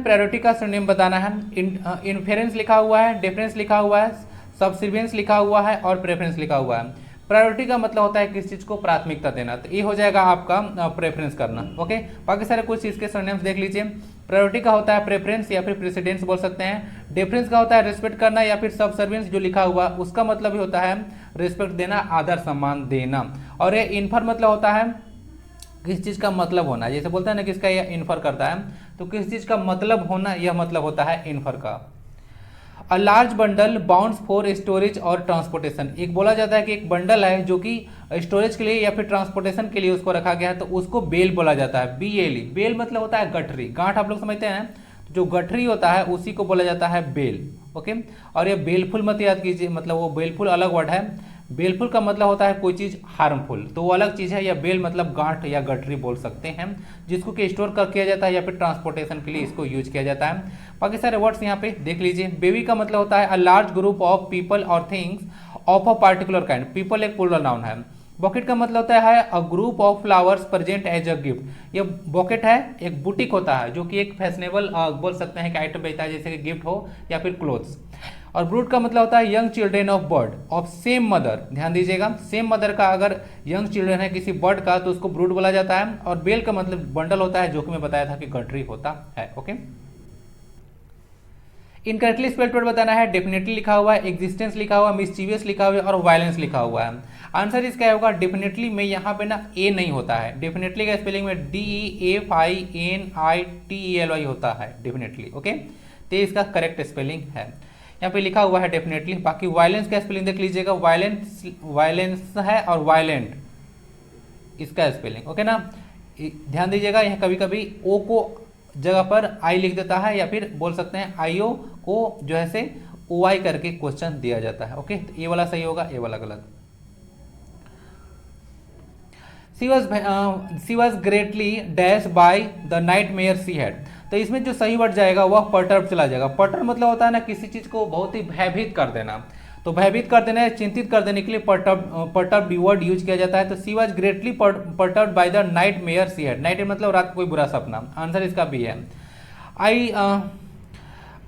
Priority का synonym बताना है। इन्फेरेंस लिखा हुआ है, डिफरेंस लिखा हुआ है, सब्सिक्वेंस लिखा हुआ है और प्रेफरेंस लिखा हुआ है। प्रायोरिटी का मतलब होता है किस चीज़ को प्राथमिकता देना, तो ये हो जाएगा आपका प्रेफरेंस करना। ओके, बाकी सारे कुछ चीज़ के सिनोनिम्स देख लीजिए। प्रायोरिटी का होता है प्रेफरेंस या फिर प्रेसिडेंस बोल सकते हैं। डिफरेंस का होता है रिस्पेक्ट करना या फिर सबसर्वियंस जो लिखा हुआ उसका मतलब ही होता है रिस्पेक्ट देना, आदर सम्मान देना। और ये इन्फर मतलब होता है किस चीज़ का मतलब होना, जैसे बोलते हैं ना किसका यह इन्फर करता है, तो किस चीज़ का मतलब होना यह मतलब होता है इन्फर का। A large bundle bounds for storage और ट्रांसपोर्टेशन, एक बोला जाता है कि एक बंडल है जो कि स्टोरेज के लिए या फिर ट्रांसपोर्टेशन के लिए उसको रखा गया है, तो उसको बेल बोला जाता है। BAL, बेल मतलब होता है गठरी, गांठ आप लोग समझते हैं, जो गठरी होता है उसी को बोला जाता है बेल। ओके, और ये बेलफुल मत याद कीजिए, मतलब वो बेलफुल अलग वर्ड है। बेलफुल का मतलब होता है कोई चीज़ हार्मफुल, तो वो अलग चीज़ है। या बेल मतलब गांठ या गठरी बोल सकते हैं, जिसको कि स्टोर कर किया जाता है या फिर ट्रांसपोर्टेशन के लिए इसको यूज किया जाता है। बाकी सारे वर्ड्स यहाँ पे देख लीजिए। बेबी का मतलब होता है a large group of people और things of a particular kind, people एक प्लूरल नाउन है। बॉकेट का मतलब होता है a group of flowers present as a gift, ये बॉकेट है एक बुटीक होता है जो कि एक फैशनेबल बोल सकते हैं कि आइटम बेचता है, जैसे कि गिफ्ट हो या फिर क्लोथ्स। और ब्रूड का मतलब होता है young children of bird of same mother, ध्यान दीजिएगा, सेम मदर का अगर यंग चिल्ड्रेन है किसी बर्ड का तो उसको ब्रूड बोला जाता है। और बेल का मतलब बंडल होता है, जो कि मैं बताया था कि गठरी होता है। ओके, इनकरेक्टली स्पेल्ड वर्ड बताना है। डेफिनेटली लिखा हुआ है, एग्जिस्टेंस लिखा हुआ है, मिस्चीवियस लिखा हुआ है और वायलेंस लिखा हुआ है। आंसर इसका होगा डेफिनेटली में यहाँ पे ना ए नहीं होता है। डेफिनेटली का स्पेलिंग में DEFINITELY होता है डेफिनेटली। ओके, तो इसका करेक्ट स्पेलिंग है, यहाँ पे लिखा हुआ है डेफिनेटली। बाकी वायलेंस का स्पेलिंग देख लीजिएगा, वायलेंस है और वायलेंट इसका स्पेलिंग। ओके ना, ध्यान दीजिएगा, यहाँ कभी कभी ओ को जगह पर आई लिख देता है या फिर बोल सकते हैं IO को जो है से OI करके क्वेश्चन दिया जाता है। ओके, तो ये वाला सही होगा, ये वाला गलत। She was greatly dashed by the nightmare she had, तो इसमें जो सही वर्ड जाएगा वह पर्टर्ब चला जाएगा। पर्टर्ब मतलब होता है ना किसी चीज को बहुत ही भयभीत कर देना, तो भयभीत कर देना, चिंतित कर देने के लिए पर्टर्ब वर्ड यूज किया जाता है। तो she was greatly perturbed by the nightmare she had, night मतलब रात को कोई बुरा सपना। आंसर इसका भी है।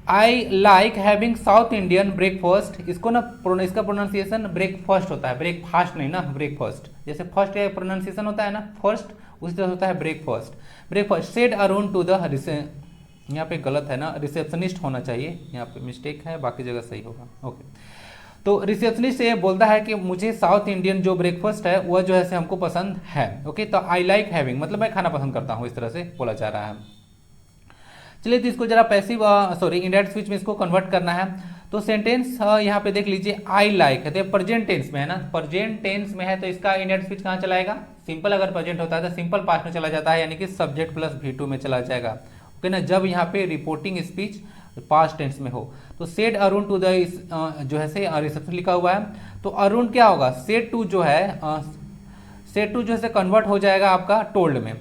I like having south Indian breakfast, इसको ना इसका प्रोनाउंसिएशन ब्रेकफास्ट होता है, ब्रेकफास्ट नहीं ना, ब्रेकफास्ट। जैसे फर्स्ट का प्रोनाउंसिएशन होता है ना फर्स्ट, उसी तरह होता है breakfast. Breakfast said Arun to the, यहाँ पे गलत है ना, रिसेप्शनिस्ट होना चाहिए, यहाँ पे मिस्टेक है, बाकी जगह सही होगा। ओके, तो रिसेप्शनिस्ट ये बोलता है कि मुझे साउथ इंडियन जो ब्रेकफास्ट है वह जो है से हमको पसंद है। ओके, तो आई लाइक हैविंग मतलब मैं खाना पसंद करता हूँ, इस तरह से बोला जा रहा है। चलिए, तो इसको जरा पैसिव इंडायरेक्ट स्पीच में इसको कन्वर्ट करना है। तो सेंटेंस यहाँ पे देख लीजिए, आई लाइक है तो प्रेजेंट टेंस में है ना, प्रेजेंट टेंस में है तो इसका इंडायरेक्ट स्पीच कहाँ चलाएगा, सिंपल अगर प्रेजेंट होता है तो सिंपल पास्ट में चला जाता है, यानी कि सब्जेक्ट प्लस V2 में चला जाएगा। ओके ना, जब यहाँ पे रिपोर्टिंग स्पीच पास्ट टेंस में हो। तो सेड अरुण टू द जो है से रिसेप्शन लिखा हुआ है, तो अरुण क्या होगा, सेड टू जो है सेड टू जो है कन्वर्ट हो जाएगा आपका टोल्ड में।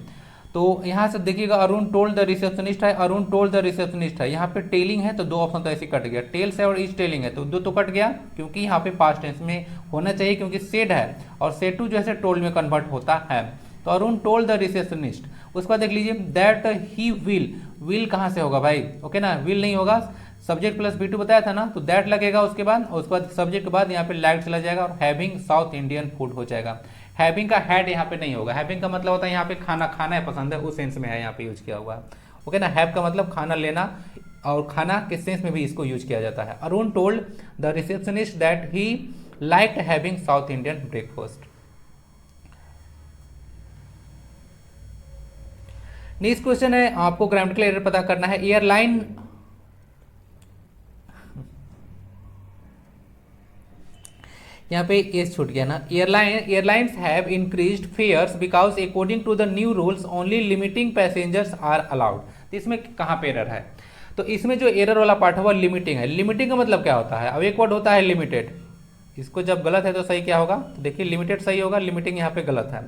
तो यहाँ से देखिएगा, अरुण टोल्ड द रिसेप्शनिस्ट है, अरुण टोल्ड द रिसेप्शनिस्ट है, यहाँ पे टेलिंग है तो दो ऑप्शन तो ऐसे कट गया, टेल्स है और इज टेलिंग है तो दो तो कट गया, क्योंकि यहाँ पे पास्ट टेंस में होना चाहिए, क्योंकि सेड है और सेड टू जो है टोल्ड में कन्वर्ट होता है। तो अरुण टोल्ड द रिसेप्शनिस्ट। उसके बाद देख लीजिए, दैट ही विल कहाँ से होगा भाई, ओके ना, विल नहीं होगा, सब्जेक्ट प्लस V2 बताया था ना, तो दैट लगेगा उसके बाद सब्जेक्ट के बाद यहाँ पे लाइक चला जाएगा और हैविंग साउथ इंडियन फूड हो जाएगा। हैविंग का हैड यहाँ पे नहीं होगा, हैविंग का मतलब होता है यहाँ पे खाना खाना है, पसंद है, उस सेंस में है यहाँ पे यूज किया हुआ है। ओके ना, हैव का मतलब खाना लेना, और खाना के सेंस में भी इसको यूज किया जाता है। Arun told the receptionist that he liked having south Indian breakfast. Next question है, आपको ग्रामेटिकल एरर पता करना है। एयरलाइन यहाँ पे एस छूट गया ना, airlines have increased fares because according to the new rules only limiting passengers are allowed. तो इसमें कहाँ पे एरर है, तो इसमें जो एरर वाला पार्ट है वो लिमिटिंग है। लिमिटिंग का मतलब क्या होता है, अब एक वर्ड होता है लिमिटेड, इसको जब गलत है तो सही क्या होगा, तो देखिए लिमिटेड सही होगा, लिमिटिंग यहाँ पे गलत है।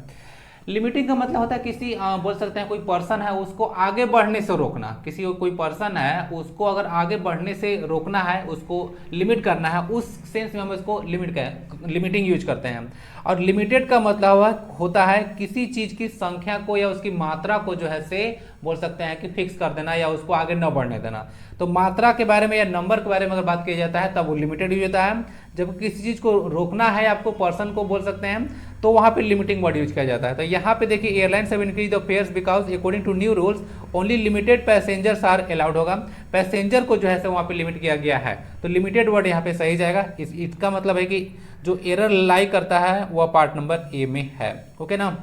लिमिटिंग का मतलब होता है किसी बोल सकते हैं कोई पर्सन है उसको आगे बढ़ने से रोकना, किसी को कोई पर्सन है उसको अगर आगे बढ़ने से रोकना है, उसको लिमिट करना है, उस सेंस में हम इसको लिमिटिंग यूज करते हैं। और लिमिटेड का मतलब होता है किसी चीज की संख्या को या उसकी मात्रा को जो है से बोल सकते हैं कि फिक्स कर देना या उसको आगे न बढ़ने देना। तो मात्रा के बारे में या नंबर के बारे में अगर बात किया जाता है तब वो लिमिटेड यूज होता है। जब किसी चीज को रोकना है आपको, पर्सन को बोल सकते हैं, तो वहां पे लिमिटिंग वर्ड यूज किया जाता है। तो यहाँ पे देखिए airlines have increase the fares because according to new rules only limited passengers are allowed होगा। पैसेंजर को जो है वहां पे लिमिट किया गया है, तो लिमिटेड वर्ड यहाँ पे सही जाएगा। इसका मतलब है कि जो एरर लाई करता है वह पार्ट नंबर ए में है। ओके ना,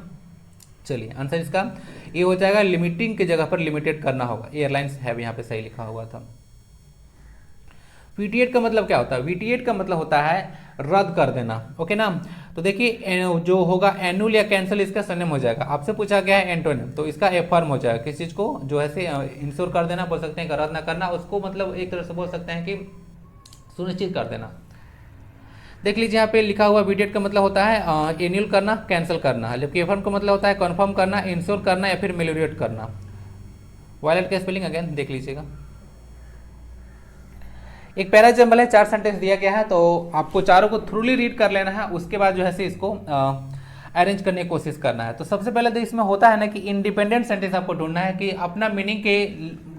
चलिए आंसर इसका ये हो जाएगा, लिमिटिंग की जगह पर लिमिटेड करना होगा। एयरलाइंस हैव यहाँ पे सही लिखा हुआ था। वीटीएट का मतलब क्या होता है? वीटीएट का मतलब होता है रद्द कर देना। ओके ना, तो देखिए जो होगा एनुअल या कैंसिल, इसका सनेम हो जाएगा। आपसे पूछा गया है एंटोनिम, तो इसका एफर्म हो जाएगा। किसी चीज को जो है से इंश्योर कर देना बोल सकते हैं, रद्द ना करना, उसको मतलब एक तरह से बोल सकते हैं कि सुनिश्चित कर देना। देख लीजिए यहाँ पे लिखा हुआ वीटीएट का मतलब होता है एन्यूल करना, कैंसिल करना, जबकि एफर्म का मतलब होता है कन्फर्म करना, इंश्योर करना या फिर मेलोडिएट करना। वायलेट का स्पेलिंग अगेन देख लीजिएगा। एक पैरा जंबल है, 4 सेंटेंस दिया गया है, तो आपको चारों को थ्रूली रीड कर लेना है, उसके बाद जो है से इसको अरेंज करने की कोशिश करना है। तो सबसे पहले तो इसमें होता है ना कि इंडिपेंडेंट सेंटेंस आपको ढूंढना है कि अपना मीनिंग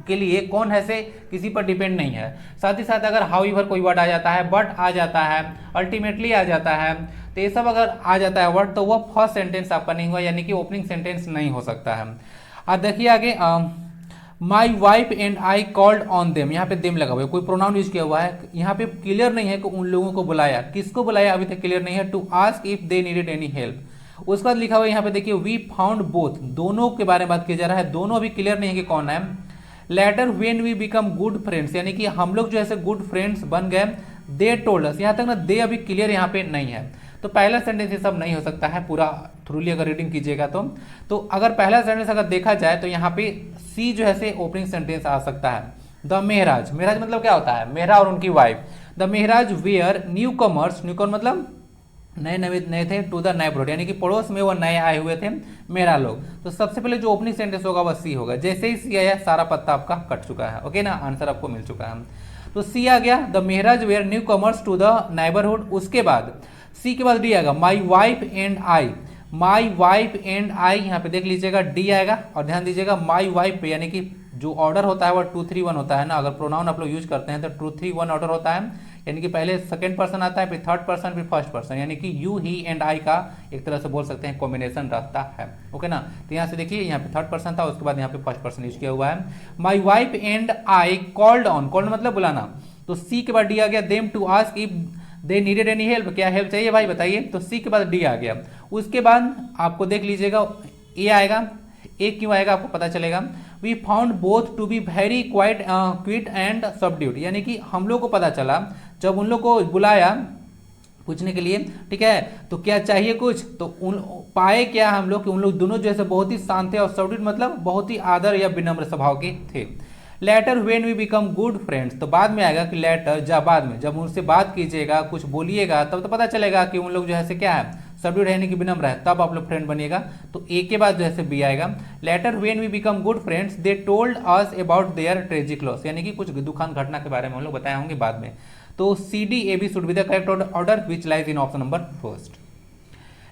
के लिए कौन है से किसी पर डिपेंड नहीं है। साथ ही साथ अगर हाउएवर कोई वर्ड आ जाता है, बट आ जाता है, अल्टीमेटली आ जाता है, तो ये सब अगर आ जाता है वर्ड, तो वह फर्स्ट सेंटेंस आपका नहीं हुआ, यानी कि ओपनिंग सेंटेंस नहीं हो सकता है। अब देखिए आगे, माई wife and I called on them, यहाँ पे देम लगा हुआ है, कोई प्रोनाउन यूज किया हुआ है। यहाँ पे क्लियर नहीं है कि उन लोगों को बुलाया, किसको बुलाया अभी तक क्लियर नहीं है। To ask if they needed any help. उसके बाद लिखा हुआ है यहाँ पे देखिए वी फाउंड बोथ, दोनों के बारे में बात किया जा रहा है, दोनों अभी क्लियर नहीं है कि कौन है। Later when we become good friends, यानी कि हम लोग जो है गुड फ्रेंड्स बन गए। दे टोल्ड अस, यहाँ तक ना दे अभी क्लियर यहाँ पे नहीं है, तो पहला सेंटेंस ये सब नहीं हो सकता है पूरा थ्रूली अगर रीडिंग कीजिएगा तो अगर पहला सेंटेंस अगर देखा जाए तो यहाँ पे सी जो है से ओपनिंग सेंटेंस आ सकता है। द मेहराज, मेहराज मतलब क्या होता है? मेहरा और उनकी wife. The Mehraj were new commerce, newcomer मतलब नए थे, टू द नेबरहुड, यानी कि पड़ोस में वो नए आए हुए थे मेरा लोग। तो सबसे पहले जो ओपनिंग सेंटेंस होगा वह सी होगा। जैसे ही सी आया सारा पत्ता आपका कट चुका है। ओके ना, आंसर आपको मिल चुका है। तो सी आ गया, the Mehraj were new comers to the neighbourhood. उसके बाद सी के बाद डी आएगा, my wife and I. My wife and I, यहाँ पे देख लीजिएगा डी आएगा, और ध्यान दीजिएगा माई वाइफ पे, यानी कि जो ऑर्डर होता है वो 2 3 1 होता है ना। अगर प्रोनाउन आप लोग यूज करते हैं तो 2 3 1 ऑर्डर होता है, यानी कि पहले सेकंड पर्सन आता है, फिर थर्ड पर्सन, फिर फर्स्ट पर्सन, यानी कि यू ही एंड आई का एक तरह से बोल सकते हैं कॉम्बिनेशन रहता है। ओके ना, तो यहाँ से देखिए यहाँ पे थर्ड पर्सन था, उसके बाद यहाँ पे फर्स्ट पर्सन यूज किया हुआ है। My wife and I called on, called मतलब बुलाना, तो सी के बाद डी आ गया, them to ask if they needed any help, क्या हेल्प चाहिए भाई बताइए, तो सी के बाद डी आ गया। उसके बाद आपको देख लीजिएगा ए आएगा। ए क्यों आएगा आपको पता चलेगा। We found both to be very quiet and subdued, यानी कि हम लोग को पता चला जब उन लोग को बुलाया पूछने के लिए, ठीक है, तो क्या चाहिए कुछ, तो उन पाए क्या हम लोग कि उन लोग दोनों जैसे बहुत ही शांत थे, और सबड्यूड मतलब बहुत ही आदर या विनम्र स्वभाव के थे। Later when we become good friends, तो बाद में आएगा कि लेटर जब बाद में जब उनसे बात कीजिएगा, कुछ बोलिएगा, तब तो पता चलेगा कि उन लोग जो है से क्या है, सबड्यूड यानी कि विनम्र है, तब आप लोग फ्रेंड बनिएगा। तो ए के बाद जो है से बी आएगा। Later when we become good friends they told us about their tragic loss, यानी कि कुछ दुखद घटना के बारे में हम लोग बताए होंगे बाद में। तो C D A B should be the correct order which lies in option number first.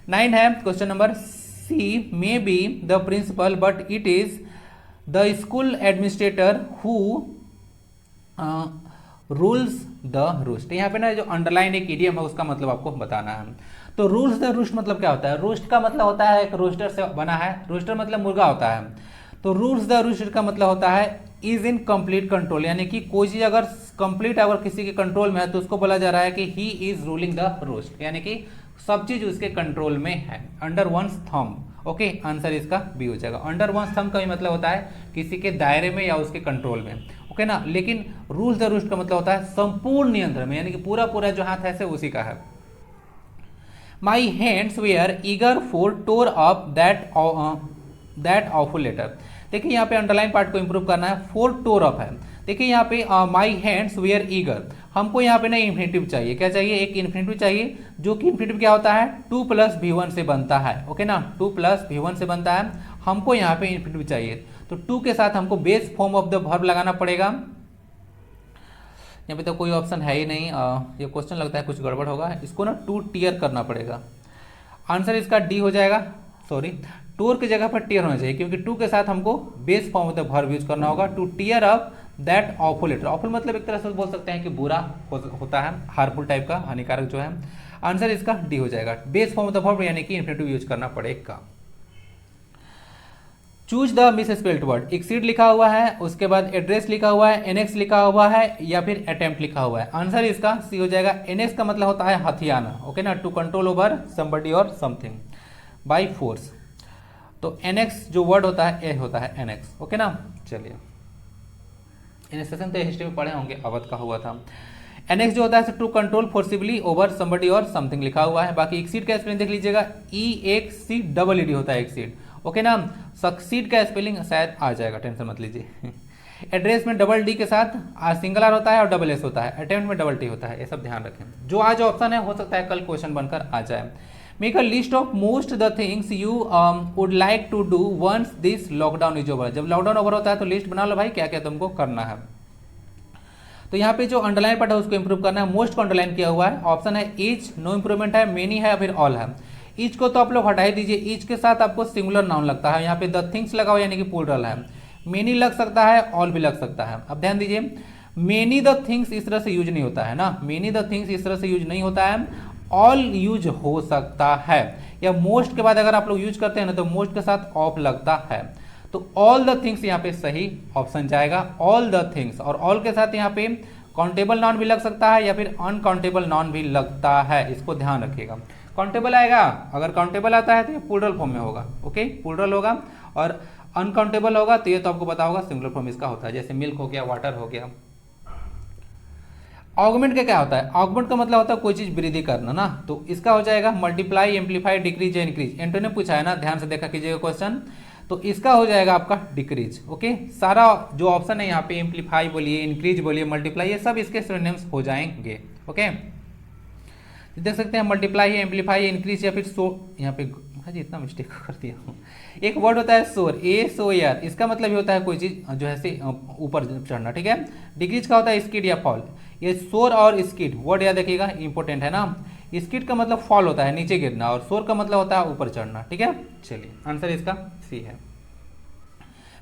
9 है question number C, may be the principal but it is the school administrator who rules the roost. यहाँ पे ना जो underline एक idiom है उसका मतलब आपको बताना है। तो रूल्स द रूस्ट मतलब क्या होता है? रूस्ट का मतलब होता है एक रोस्टर से बना है, रोस्टर मतलब मुर्गा होता है। तो रूल्स द रूस्ट का मतलब होता है इज इन कंप्लीट कंट्रोल, यानी कि कोई चीज अगर कंप्लीट अगर किसी के कंट्रोल में है तो उसको बोला जा रहा है कि he is ruling the roast, यानी कि सब चीज उसके कंट्रोल में है। Under one's thumb. Okay, answer इसका बी हो जाएगा। अंडर वंस थंब का भी मतलब होता है किसी के दायरे में या उसके कंट्रोल में। ओके ना, लेकिन रूल्स द रूस्ट का मतलब होता है संपूर्ण नियंत्रण में, यानी कि पूरा पूरा जो हाथ है उसी का है। My hands were eager for tore up that awful letter. देखिए यहाँ पे अंडरलाइन पार्ट को इंप्रूव करना है। फोर टोर अप है, देखिए यहाँ पे माई हैंड्स वेयर ईगर, हमको यहाँ पे ना इन्फिनेटिव चाहिए, क्या चाहिए, एक इन्फिनेटिव चाहिए, जो कि इन्फिनेटिव क्या होता है 2 + V1 से बनता है, ओके ना, 2 + V1 से बनता है, हमको यहाँ पे इन्फिनेटिव चाहिए, तो 2 के साथ हमको base form of the verb लगाना पड़ेगा। यहाँ पे तो कोई ऑप्शन है ही नहीं, ये क्वेश्चन लगता है कुछ गड़बड़ होगा, इसको ना 2 टियर करना पड़ेगा, आंसर इसका डी हो जाएगा, सॉरी टूर की जगह पर टियर होना चाहिए, क्योंकि 2 के साथ हमको base form of the verb use करना होगा, to tear up that awful letter, awful मतलब एक तरह से बोल सकते हैं कि बुरा होता है, हार्मफुल टाइप का, हानिकारक जो है, आंसर इसका डी हो जाएगा, base form of the verb यानी कि इन्फिनेटिव यूज करना पड़ेगा। Choose the miss spelled word, exceed लिखा हुआ है, उसके बाद एड्रेस लिखा हुआ है, एनेक्स लिखा हुआ है, या फिर अटेम्प्ट लिखा हुआ है, आंसर इसका सी हो जाएगा। एनेक्स का मतलब होता है हथियाना, ओके ना, टू कंट्रोल ओवर समबडी और समथिंग बाय फोर्स, तो एनेक्स जो वर्ड होता है ए होता है एनेक्स, ओके ना। चलिए एनेक्सेशन तो हिस्ट्री में पढ़े होंगे, अवध का हुआ था। एनेक्स जो होता है to control forcibly over somebody और समथिंग लिखा हुआ है। बाकी एक्सीड का स्पेलिंग देख लीजिएगा, EXCEED होता है एक्सीड, ओके ना। सक्सीड का स्पेलिंग शायद आ जाएगा, टेंशन मत लीजिए। एड्रेस में डबल डी के साथ सिंगल आर होता है और डबल एस होता है, अटेम्प्ट में डबल टी होता है, ये सब ध्यान रखें। जो आज ऑप्शन है हो सकता है कल क्वेश्चन बनकर आ जाए। Make a list of most the things you would like to do once this lockdown is over, जब लॉकडाउन ओवर होता है तो लिस्ट बना लो भाई, क्या क्या तुमको करना है। तो यहाँ पे जो अंडरलाइन पार्ट है उसको इंप्रूव करना है, मोस्ट को अंडरलाइन किया हुआ है, ऑप्शन है ईच, नो इंप्रूवमेंट है, मेनी है, फिर ऑल है। ईच को तो आप लोग हटा ही दीजिए, ईच के साथ आपको सिंगुलर नाउन लगता है, यहाँ पे द थिंग्स लगा हुआ यानी कि प्लूरल है, मेनी लग सकता है, ऑल भी लग सकता है। अब ध्यान दीजिए, मेनी द थिंग्स इस तरह से यूज नहीं होता है ना, मेनी द थिंग्स इस तरह से यूज नहीं होता है, ऑल यूज हो सकता है, या मोस्ट के बाद अगर आप लोग यूज करते हैं ना तो मोस्ट के साथ ऑफ लगता है, तो ऑल द थिंग्स यहाँ पे सही ऑप्शन जाएगा, ऑल द थिंग्स। और ऑल के साथ यहाँ पे काउंटेबल नाउन भी लग सकता है या फिर अनकाउंटेबल नाउन भी लगता है, इसको ध्यान रखिएगा। काउंटेबल आएगा, अगर काउंटेबल आता है तो ये प्लूरल फॉर्म में होगा, ओके प्लूरल होगा, और अनकाउंटेबल होगा तो ये तो आपको पता होगा सिंगुलर फॉर्म इसका होता है, जैसे मिल्क हो गया, वाटर हो गया। ऑगमेंट का क्या होता है, ऑगमेंट का मतलब होता है कोई चीज वृद्धि करना ना, तो इसका हो जाएगा मल्टीप्लाई, एम्पलीफाई, डिक्रीज या इंक्रीज। एंटोनिम पूछा है ना, ध्यान से देखा कीजिएगा क्वेश्चन, तो इसका हो जाएगा आपका डिक्रीज, ओके। सारा जो ऑप्शन है यहाँ पे एम्पलीफाई बोलिए, इंक्रीज बोलिए, मल्टीप्लाई, ये सब इसके सिनोनिम्स हो जाएंगे, ओके। देख सकते हैं मल्टीप्लाई, एम्पलीफाई, इंक्रीज या फिर सो, यहाँ पे जी इतना मिस्टेक कर दिया हूँ। एक वर्ड होता है सोर, SOAR, इसका मतलब ये होता है कोई चीज जो है से ऊपर चढ़ना, ठीक है। डिक्रीज का होता है स्किड या फॉल, ये सोर और स्किड वर्ड याद रखिएगा, इंपॉर्टेंट है ना। स्किड का मतलब फॉल होता है नीचे गिरना, और सोर का मतलब होता है ऊपर चढ़ना, ठीक है। चलिए आंसर इसका सी है।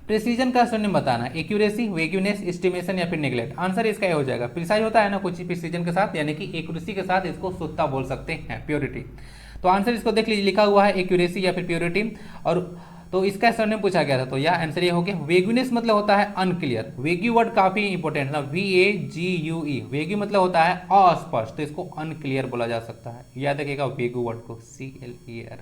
प्रिसीजन का सिनोनिम बताना, एक्यूरेसी, वेग्यूनेस, एस्टिमेशन या फिर नेग्लेक्ट, आंसर इसका ये हो जाएगा। प्रिसाइज होता है ना कुछ प्रिसीजन के साथ, यानी कि एक्यूरेसी के साथ इसको शुद्धता बोल सकते हैं, प्योरिटी, तो आंसर इसको देख लीजिए, लिखा हुआ है एक्यूरेसी या फिर प्योरिटी, और तो इसका सिनोनिम पूछा गया था, तो यह आंसर ये हो गया। वेग्यूनेस मतलब होता है अनक्लियर, वेग्यू वर्ड काफी इंपॉर्टेंट है ना, VAGUE, वेग्यू मतलब होता है अस्पष्ट, तो इसको अनक्लियर बोला जा सकता है, याद रखिएगा वेग्यू वर्ड को, CLER।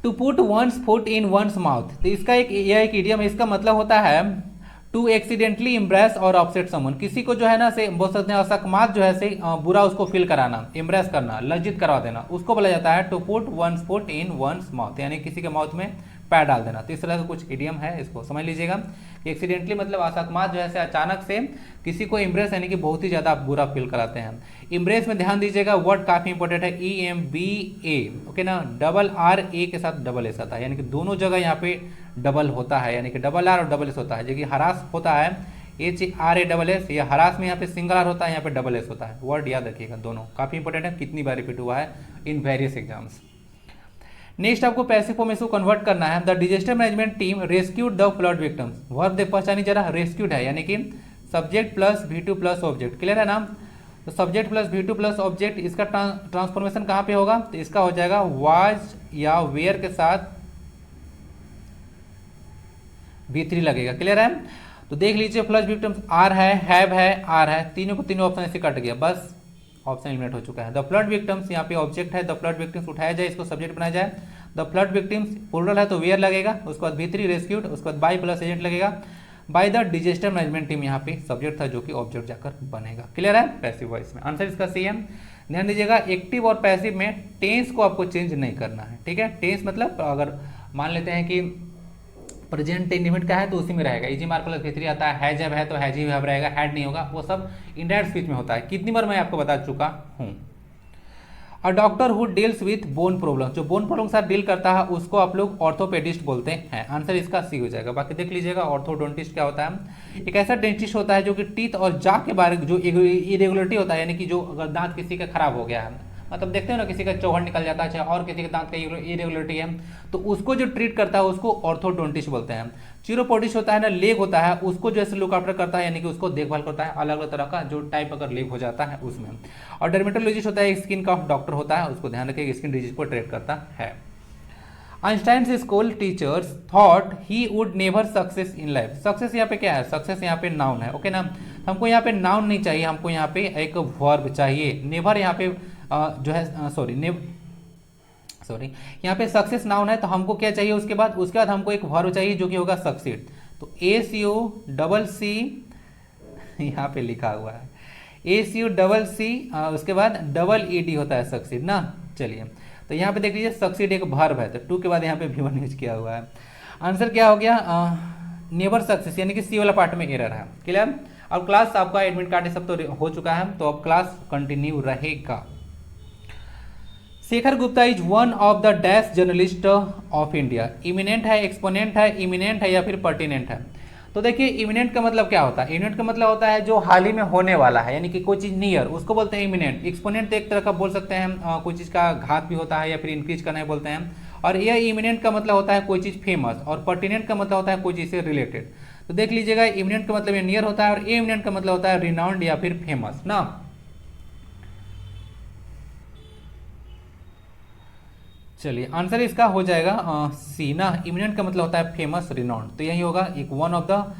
To put one's foot in one's mouth, तो इसका यह एक इडियम है, इसका मतलब होता है टू एक्सीडेंटली इम्प्रेस और अपसेट समवन, किसी को जो है ना से बोल सकते हैं असकमात जो है से बुरा उसको फील कराना, इम्प्रेस करना, लज्जित करवा देना, उसको बोला जाता है to put one's foot in one's mouth, यानी किसी के माउथ में पैर डाल देना। तो इस तरह का कुछ इडियम है, इसको समझ लीजिएगा। एक्सीडेंटली मतलब असकमात जो है से अचानक से किसी को इम्प्रेस यानी कि बहुत ही ज़्यादा बुरा फील कराते हैं। इम्प्रेस में ध्यान दीजिएगा, वर्ड काफ़ी इंपॉर्टेंट है, EMBA, ओके ना, डबल RA के साथ डबल एस आता है, यानी कि दोनों जगह यहाँ पे डबल होता है, यानी कि डबल R और डबल एस होता है। जो कि हरास होता है HRASS, ये हरास में यहाँ पे सिंगल R होता है, यहाँ पे डबल एस होता है, वर्ड याद रखिएगा, दोनों काफ़ी इंपॉर्टेंट है, कितनी बार रिपीट हुआ है इन वेरियस एग्जाम्स। नेक्स्ट आपको पैसिव फॉर्म में इसको कन्वर्ट करना है। The disaster management team rescued the flood victims, verb देख पहचानी जरा, रेस्क्यूड है यानी कि subject plus V2 plus object, clear है ना। तो subject plus V2 plus object, इसका ट्रांसफॉर्मेशन कहाँ पे होगा, तो इसका हो जाएगा वाज या वेयर के साथ V3 लगेगा, क्लियर है। तो देख लीजिए फ्लड विक्टिम्स आर है, हैव है, आर है, तीनों को तीनों ऑप्शन ऐसे कट गया, बस ऑप्शन एलिमिनेट हो चुका है। द फ्लड विक्टिम्स यहाँ पे ऑब्जेक्ट है, द फ्लड विक्टिम्स उठाया जाए, इसको सब्जेक्ट बनाया जाए। द फ्लड विक्टिम्स प्लूरल है तो वेयर लगेगा, उसके बाद V3 रेस्क्यूड, उसके बाद बाय प्लस एजेंट लगेगा, by the disaster management team यहाँ पे सब्जेक्ट था जो कि ऑब्जेक्ट जाकर बनेगा, क्लियर है। पैसिव वॉइस में आंसर इसका सी है। ध्यान दीजिएगा, एक्टिव और पैसिव में टेंस को आपको चेंज नहीं करना है, ठीक है। टेंस मतलब अगर मान लेते हैं कि प्रेजेंट इंडिफिनिट का है तो उसी में रहेगा, इजी मार्क प्लस V3 आता है जब है तो हैज ही हैव रहेगा, हैड नहीं होगा, वो सब इनडायरेक्ट स्पीच में होता है। कितनी बार मैं आपको बता चुका हूँ। A doctor who deals with bone problem, जो बोन प्रॉब्लम के साथ डील करता है उसको आप लोग ऑर्थोपेडिस्ट बोलते हैं। आंसर इसका सी हो जाएगा। बाकी देख लीजिएगा ऑर्थोडोंटिस्ट क्या होता है, एक ऐसा डेंटिस्ट होता है जो कि टीथ और जा के बारे जो इरेगुलरिटी होता है, यानी कि जो अगर दांत किसी का खराब हो गया है, मतलब देखते हो ना किसी का चौहड़ निकल जाता है चाहे और किसी के दांत का इरेगुलरिटी है, तो उसको जो ट्रीट करता है उसको ऑर्थोडोंटिस्ट बोलते हैं। चिरोपोडिस्ट होता है ना, लेग होता है, उसको जैसे लुक आफ्टर करता है, यानी कि उसको देखभाल करता है अलग अलग तरह का जो टाइप अगर लेग हो जाता है उसमें। और डर्मेटोलॉजिस्ट होता है, स्किन का डॉक्टर होता है, उसको ध्यान रखिए स्किन डिजीज को ट्रीट करता है। Einstein school teachers thought he would never success in life. Success यहाँ पे क्या है, सक्सेस यहाँ पे नाउन है, ओके ना। हमको यहाँ पे नाउन नहीं चाहिए, हमको यहाँ पे एक वर्ब चाहिए। नेवर यहाँ पे जो है सॉरी यहाँ पे सक्सेस नाउन है, तो हमको क्या चाहिए उसके बाद हमको एक वर्ब चाहिए जो कि होगा सक्सीड। तो ACUCC यहाँ पे लिखा हुआ है ACUCC, उसके बाद ED होता है सक्सीड ना। चलिए तो यहाँ पे देख लीजिए सक्सीड एक वर्ब है, तो टू के बाद यहाँ पे V1 यूज किया हुआ है। आंसर क्या हो गया, नेवर सक्सेस, यानी कि सी वाला पार्ट में एरर है। क्लियर। अब क्लास आपका एडमिट कार्ड सब तो हो चुका है, तो अब क्लास कंटिन्यू रहेगा। Shekhar Gupta is one of the dash journalist of India. Eminent है, एक्सपोनेंट है, इमिनेंट है या फिर पर्टिनेंट है। तो देखिए इमिनेंट का मतलब क्या होता है, इमिनेंट का मतलब होता है जो हाल ही में होने वाला है, यानी कि कोई चीज नियर, उसको बोलते हैं इमिनेंट। एक्सपोनेंट तो एक तरह का बोल सकते हैं कोई चीज का घात भी होता है या फिर इंक्रीज करना बोलते हैं। और यह इमिनेंट का मतलब होता है कोई चीज फेमस, और पर्टिनेंट का मतलब होता है कोई चीज से रिलेटेड। तो देख लीजिएगा इमिनेंट का मतलब ये नियर होता है और इमिनेंट का मतलब होता है रिनाउंड या फिर फेमस ना। चलिए आंसर इसका हो जाएगा सी ना। इमिनेंट का मतलब होता है फेमस, रिनाउंड, तो यही होगा। एक one of the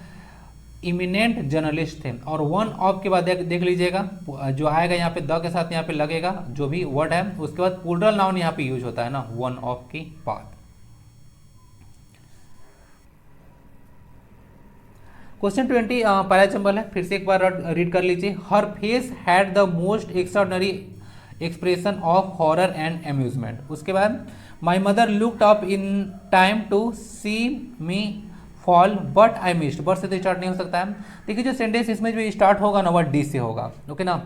eminent journalist थे। और वन ऑफ के बाद देख लीजिएगा जो आएगा यहाँ पे द के साथ यहाँ पे लगेगा जो भी वर्ड है, उसके बाद प्लूरल नाउन यहाँ पे यूज होता है ना वन ऑफ के बाद। क्वेश्चन 20 पैराजम्बल है, फिर से एक बार रीड कर लीजिए। Her face had the most extraordinary expression of horror and amusement. उसके बाद my mother looked up in time to see me fall but I missed. But से तो स्टार्ट नहीं हो सकता है। देखिए जो सेंटेंस इसमें जो स्टार्ट होगा ना वह डी से होगा, ओके ना,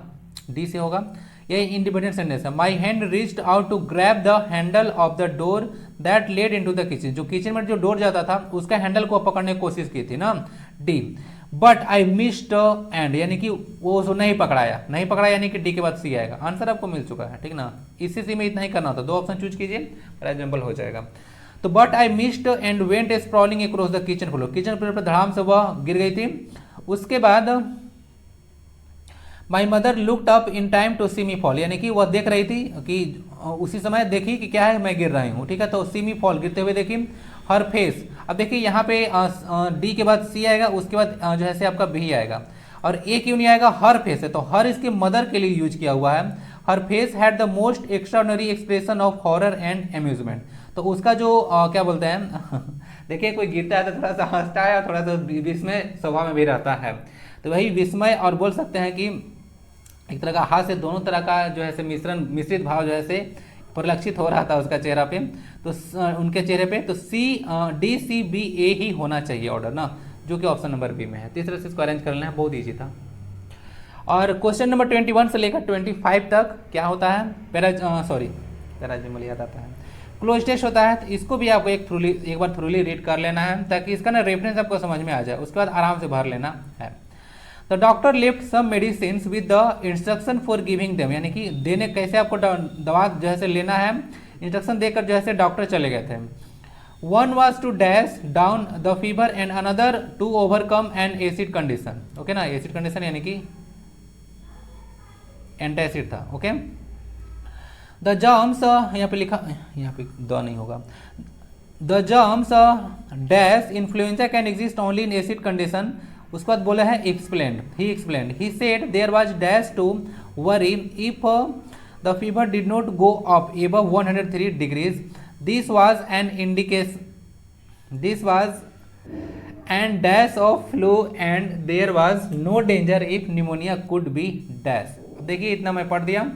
डी से होगा। ये इंडिपेंडेंट सेंटेंस है। My hand reached out to grab the handle of the door that led into the kitchen. जो किचन में जो डोर जाता था उसका हैंडल को पकड़ने की कोशिश की थी ना, D. But I missed and, यानी कि वो उसको नहीं पकड़ाया, नहीं पकड़ा यानी कि डी के बाद सी आएगा। आंसर आपको मिल चुका है, ठीक ना। इसी सी में इतना ही करना होता, दो ऑप्शन चूज कीजिए, फॉर एग्जाम्पल हो जाएगा। तो but I missed and went sprawling across the kitchen floor. Kitchen floor पर धड़ाम से वह गिर गई थी। उसके बाद my mother looked up in time to see me fall, यानी कि वह देख रही थी कि उसी समय देखी कि क्या है मैं गिर रही हूँ, ठीक है। तो सी मी फॉल, गिरते हुए देखी। हर फेस, अब देखिए यहाँ पे डी के बाद सी आएगा, उसके बाद जो है से आपका बी आएगा, और ए क्यों नहीं आएगा, हर फेस है तो हर इसके मदर के लिए यूज किया हुआ है। Her face had the most extraordinary expression of horror and amusement. तो उसका जो क्या बोलते हैं देखिए कोई गिरता है तो थोड़ा सा हंसता है और थोड़ा सा विस्मय स्वभाव में भी रहता है। तो वही विस्मय, और बोल सकते हैं कि एक तरह का हाथ से दोनों तरह का जो है से मिश्रित भाव जो है से परिलक्षित हो रहा था उसका चेहरा पे, तो उनके चेहरे पे। तो DCBA ही होना चाहिए ऑर्डर ना, जो कि ऑप्शन नंबर बी में है। तीसरे से इसको अरेंज कर लेना है, बहुत ईजी था। और क्वेश्चन नंबर 21 से लेकर 25 तक क्या होता है, पैराजिमल याद आता है, क्लोज टेस्ट होता है। तो इसको भी आपको एक बार थ्रूली रीड कर लेना है ताकि इसका ना रेफरेंस आपको समझ में आ जाए, उसके बाद आराम से भर लेना है। The doctor left some medicine with the instruction for giving them, यानी कि देने कैसे आपको दवा जो है से लेना है, इंस्ट्रक्शन देकर जो है से डॉक्टर चले गए थे। One was to dash down the fever and another to overcome an acid condition, okay ना। एसिड कंडीशन यानी कि एंटासिड था, ओके। द जर्म्स, यहाँ पे लिखा, यहाँ पे द नहीं होगा। The germs dash influenza can exist only in acid condition. उसके बाद बोला है explained, he said there was dash to worry if the fever did not go up above 103 degrees. This was an indication, this was and dash of flu and there was no danger if pneumonia could be dash. देखिए इतना मैं पढ़ दिया,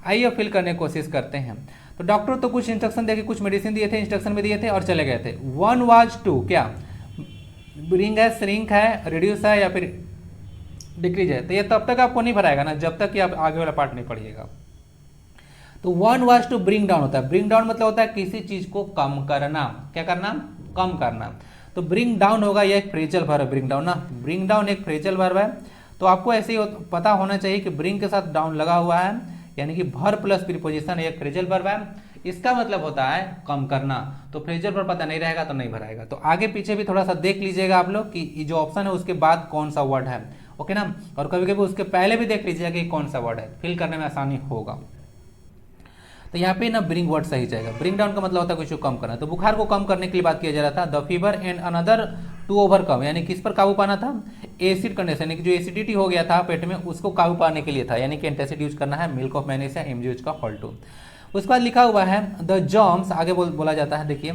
आइए fill करने की कोशिश करते हैं। तो डॉक्टर तो कुछ इंस्ट्रक्शन दे के कुछ मेडिसिन दिए थे, इंस्ट्रक्शन में दिए थे और चले गए थे। 1 was to क्या ब्रिंग है, श्रिंक है, रिड्यूस है या फिर डिक्रीज है। तो ये तब तक आपको नहीं भराएगा ना जब तक कि आप आगे वाला पार्ट नहीं पढ़िएगा। तो 1 was to bring down होता है। ब्रिंग डाउन मतलब होता है किसी चीज को कम करना। क्या करना? कम करना। तो ब्रिंग डाउन होगा, यह एक फ्रेजल वर्ब है। ब्रिंग डाउन ना, ब्रिंग डाउन एक फ्रेजल वर्ब है। तो आपको ऐसे ही पता होना चाहिए कि ब्रिंग के साथ डाउन लगा हुआ है, यानी कि भर प्लस प्रीपोजिशन एक फ्रेजल वर्ब है। इसका मतलब होता है कम करना। तो फ्रेजल वर्ब पता नहीं रहेगा तो नहीं भराएगा। तो आगे पीछे भी थोड़ा सा देख लीजिएगा आप लोग कि जो ऑप्शन है उसके बाद कौन सा वर्ड है, ओके ना। और कभी कभी उसके पहले भी देख लीजिएगा कि कौन सा वर्ड है, फिल करने में आसानी होगा। तो यहाँ पे ना ब्रिंग वर्ड सही जाएगा। ब्रिंग डाउन का मतलब होता है कुछ को कम करना। तो बुखार को कम करने के लिए बात किया जा रहा था। The fever and another to overcome, यानी किस पर काबू पाना था? एसिड कंडीशन, यानी कि जो एसिडिटी हो गया था पेट में उसको काबू पाने के लिए था, यानी कि एंटासिड यूज करना है, मिल्क ऑफ मैग्नीशिया MgH का होल 2। उसके बाद लिखा हुआ है द जर्म्स, आगे बोला जाता है, देखिए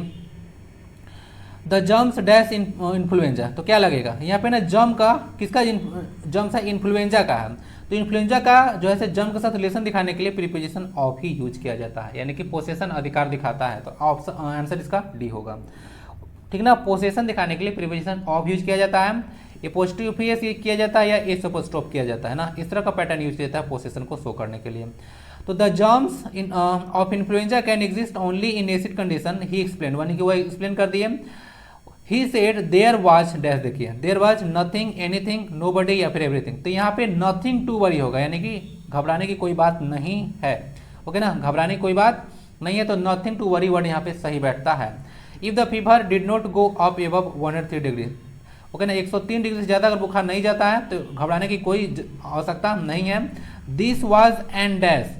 द जर्म्स डैश इन्फ्लुएंजा। तो क्या लगेगा यहाँ पे ना जर्म का, किसका जर्म्स है? इन्फ्लुएंजा का है। तो इन्फ्लुएंजा का जो है जर्म के साथ रिलेशन दिखाने के लिए प्रीपोजिशन ऑफ ही यूज किया जाता है, यानी कि पोसेशन अधिकार दिखाता है। तो ऑप्शन आंसर इसका डी होगा, ठीक ना। पोसेशन दिखाने के लिए प्रीपोजिशन ऑफ यूज किया जाता है। एपोस्ट्रोफ किया जाता है या एस एपोस्ट्रोफ किया जाता है ना, इस तरह का पैटर्न यूज किया जाता है पोसेशन को शो करने के लिए। तो the germs of influenza can exist only in acid condition, he explain, यानी कि वो एक्सप्लेन कर दिए। He said there was dash, देखिए there was nothing, anything, nobody या फिर everything। तो यहाँ पे nothing to worry होगा, यानी कि घबराने की कोई बात नहीं है, ओके ना, घबराने की कोई बात नहीं है। तो nothing to worry वर्ड यहाँ पे सही बैठता है। If the fever did not go up above 103 degree, okay ना, 103 डिग्री से ज़्यादा अगर बुखार नहीं जाता है तो घबराने की कोई आवश्यकता नहीं है। This was and डैश,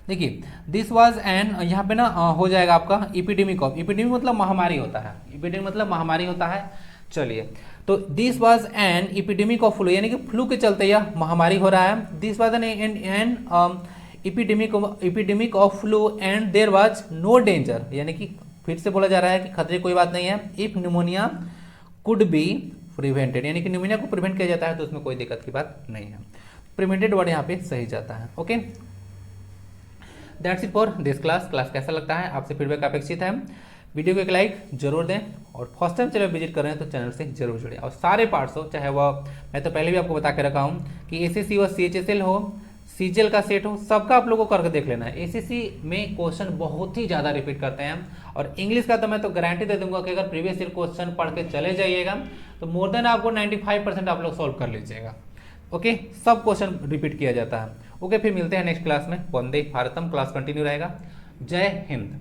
देखिए दिस वाज एन, यहाँ पे ना हो जाएगा आपका इपिडेमिक ऑफ, इपिडेमिक मतलब महामारी होता है, इपिडेमिक मतलब महामारी होता है। चलिए, तो this was an epidemic of flu, यानी कि फ्लू के चलते यह महामारी हो रहा है। This was an epidemic of flu and there was no danger, यानी कि फिर से बोला जा रहा है कि खतरे कोई बात नहीं है। If pneumonia could be prevented, यानी कि न्यूमोनिया को प्रिवेंट किया जाता है तो उसमें कोई दिक्कत की बात नहीं है। प्रिवेंटेड वर्ड यहाँ पे सही जाता है, okay. That's it for this class. Class कैसा लगता है आपसे फीडबैक अपेक्षित है। वीडियो को एक लाइक जरूर दें और फर्स्ट टाइम चैनल विजिट कर रहे हैं तो चैनल से जरूर जुड़े। और सारे पार्ट्स हो, चाहे वह मैं तो पहले भी आपको बता के रखा हूँ कि एसएससी व CHSL हो, सीजीएल का सेट हो, सबका आप लोगों को करके देख लेना है। एसएससी में क्वेश्चन बहुत ही ज़्यादा रिपीट करते हैं और इंग्लिश का तो मैं तो गारंटी दे दूंगा कि अगर प्रीवियस ईयर क्वेश्चन पढ़ के चले जाइएगा तो मोर देन आपको 95% आप लोग सॉल्व कर लीजिएगा, ओके। सब क्वेश्चन रिपीट किया जाता है, ओके। फिर मिलते हैं नेक्स्ट क्लास में। वंदे भारतम क्लास कंटिन्यू रहेगा। जय हिंद।